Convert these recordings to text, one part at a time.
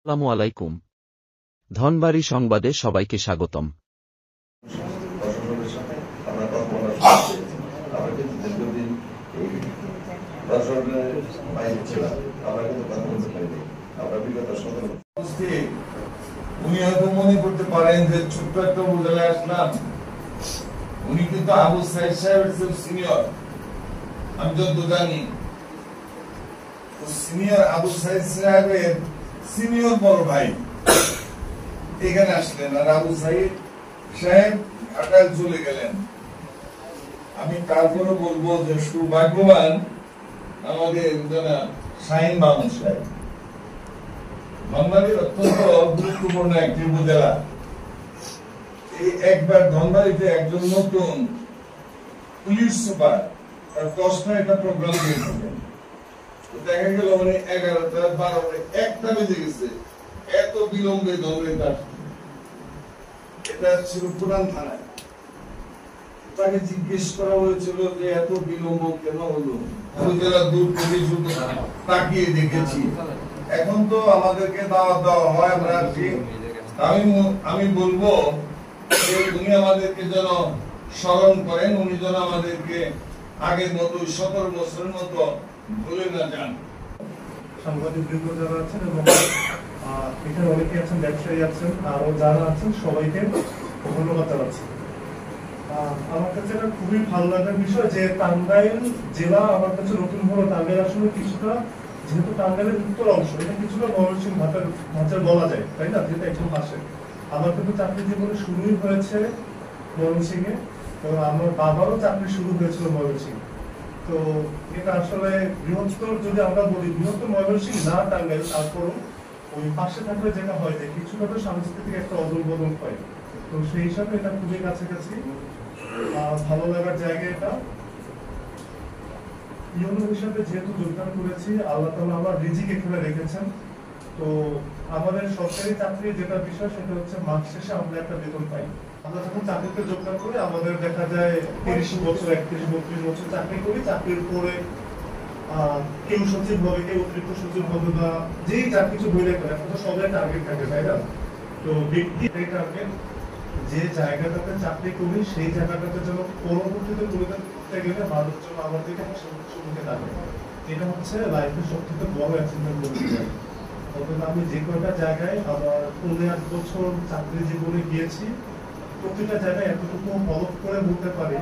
আসসালামু আলাইকুম। ধনবাড়ী সংবাদে সবাইকে স্বাগতম। উনি হয়তো মনে করতে পারেন যে ছোট্ট একটা উপজেলায় আসলাম, উনি কিন্তু আবু সাইদ সাহেবের সিনিয়র। আমি যত জানি সিনিয়র আবু সাইদ সাহেবের সিনিয়র বড় ভাই এখানে আসলেন, আর আবু সাইদ সাহেব ঢাকায় চলে গেলেন। আমি তারপরে বলবো যে সৌভাগ্যবান আমাদের শাহিন মাহমুদ সাহেব। ধনবাড়ির অত্যন্ত গুরুত্বপূর্ণ একটি উপজেলা। এই একবার ধনবাড়িতে একজন নতুন পুলিশ সুপার তার 10টা একটা প্রোগ্রাম দিয়েছিলেন। দেখা গেল মানে 11টা 12টা 1টা বেজে গেছে, এত বিলম্বে ধনবাড়িতে আসছে। এটা ছিল পুরান থানায়। তাকে জিজ্ঞেস করা হয়েছিল যে এত বিলম্ব কেন হলো, উপজেলা দূর থেকে শুধু তাকিয়ে দেখেছি। এখন তো আমাদেরকে দাওয়াত দেওয়া হয়, আমরা আসি। আমি বলবো যে উনি আমাদেরকে যেন স্মরণ করেন, উনি যেন আমাদেরকে আগের মতো 17 বছরের মতো ভুলে না যান। সাংবাদিক বৃন্দ যারা আছেন এবং এখানে অনেকে আছেন, ব্যবসায়ী আছেন, আরো যারা আছেন সবাইকে ধন্যবাদ জানাচ্ছি। আমার কাছে এটা খুবই ভালো লাগার বিষয় যে টাঙ্গাইল জেলা আমার কাছে নতুন হলো। টাঙ্গাইল আসলে কিছুটা, যেহেতু টাঙ্গাইলের উত্তর অংশ, এটা কিছুটা ময়মনসিংহ ভাতের বলা যায়, তাই না, যেটা একটু পাশে। আমার কিন্তু চাকরি জীবনে শুরুই হয়েছে ময়মনসিংহে, এবং আমার বাবারও চাকরি শুরু হয়েছিল ময়মনসিংহ। তো এটা আসলে বৃহত্তর, যদি আমরা বলি বৃহত্তর ময়মনসিংহ না টাঙ্গাইল, তারপরও ওই পাশে থাকলে যেটা হয় যে কিছুটা তো সাংস্কৃতিক একটা অদল বদল হয়। তো সেই হিসাবে এটা খুবই কাছাকাছি, ভালো লাগার জায়গা এটা। ইউনো হিসাবে যেহেতু যোগদান করেছি, আল্লাহ তাআলা আমার রিজিক এখানে রেখেছেন। তো আমাদের সরকারি চাকরি যেটা বিষয় সেটা হচ্ছে মাস শেষে আমরা একটা বেতন পাই। আমরা যখন চাকরিতে যোগদান করি আমাদের দেখা যায় 30 বছর 31 32 বছর চাকরি করি। চাকরির পরে কেউ সচিব হবে, কেউ অতিরিক্ত সচিব হবে, বা যেই যা কিছু হইলে করে, এখন তো সবাই টার্গেট থাকে, তাই না? তো ব্যক্তি টার্গেট যে জায়গাটাতে চাকরি করি সেই জায়গাটাতে যেন পরবর্তীতে পরিণত করতে গেলে মানুষ যেন আমার দিকে সম্মুখে থাকে, এটা হচ্ছে লাইফের সবথেকে বড় অ্যাচিভমেন্ট বলতে পারি। অথবা আমি যে কয়টা জায়গায় আমার 15 বছর চাকরি জীবনে গিয়েছি, প্রতিটা জায়গায় এতটুকু হলফ করে বলতে পারি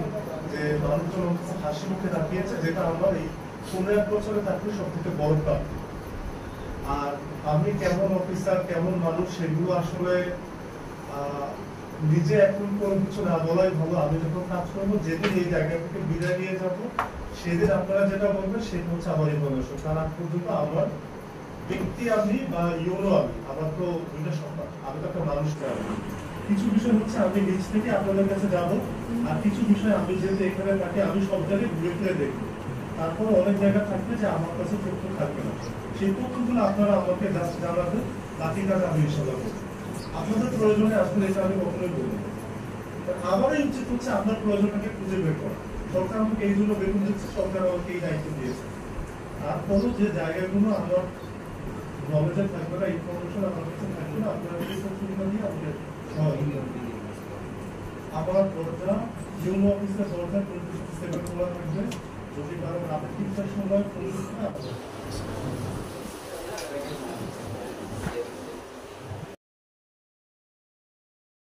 যে মানুষজন অন্তত হাসি মুখে তাকিয়েছে, যেটা আমার এই 15 বছরের চাকরি সব থেকে বড় প্রাপ্তি। আর আমি কেমন অফিসার কেমন মানুষ সেগুলো আসলে নিজে এখন কোনো কিছু না বলাই ভালো। আমি যখন কাজ করবো, যেদিন এই জায়গা থেকে বিদায় নিয়ে যাবো, সেদিন আপনারা যেটা বলবেন সেটা হচ্ছে আমার ইনফরমেশন। তার আগ পর্যন্ত আমার ব্যক্তি আমি বা ইউনো আমি, আমার তো দুইটা সন্তান, আমি তো একটা মানুষ। কিছু বিষয় হচ্ছে আমি নিজ থেকে আপনাদের কাছে যাবো, আর কিছু বিষয় আমি যেহেতু এখানে থাকি আমি সব জায়গায় ঘুরে ফিরে দেখবো। তারপর অনেক জায়গা থাকবে যে আমার কাছে তথ্য থাকবে না, সেই তথ্যগুলো আপনারা আমাকে জাস্ট জানাবেন, বাকি কাজ আমি ইনশাআল্লাহ করবো। আপনাদের প্রয়োজনে আসলে এটা আমি কখনোই বলি না। আমারই উচিত হচ্ছে আপনার প্রয়োজনটাকে খুঁজে বের করা। সরকার আমাকে এই জন্য বেতন দিচ্ছে, সরকার আমাকে এই দায়িত্ব দিয়েছে। তারপরও যে জায়গাগুলো আমার নলেজে থাকবে না, ইনফরমেশন আমার কাছে থাকবে না, আপনারা এই তথ্যগুলো নিয়ে আমাকে সহযোগিতা করবেন। আমার দরজা ইউনো অফিসের দরজা 24/7 খোলা থাকবে। যদি কারো আপত্তির সময়